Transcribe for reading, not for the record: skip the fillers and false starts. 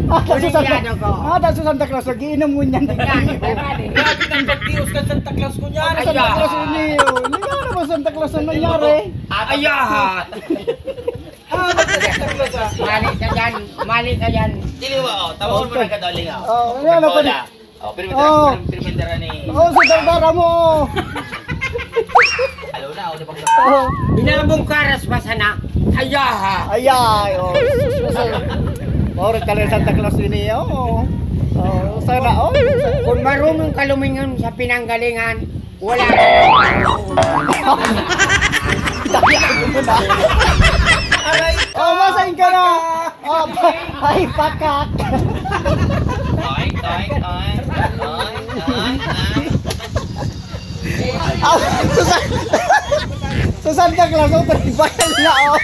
Olimpiyado ko. Sa Santa Claus, nagiinom mo niyan. Yan, bali. Grabe kang pagtios ka Santa Claus ko niyan. Ano Santa Claus ini? Hindi nga naman Santa Claus ang nangyari. Ayahat. Santa Claus ah. Mali ka yan. Dili mo, tawon mo na kadoling ah. Oh, yan ako. Oh, pirimendara ni. Oh, sa dardara mo. Halo na, di bang Oh, Binabungkaras ba sana? Ayahat. ayay. Oh, Oro ka lang Santa Claus ini. Oh. Oh, sana oh. Kung marunong ka lumingon sa pinanggalingan, wala ka nang marunong. Oh, masain ka na. Oh, ay pakak. Ay. Oh, sa Santa Claus, oh, bakal na oh.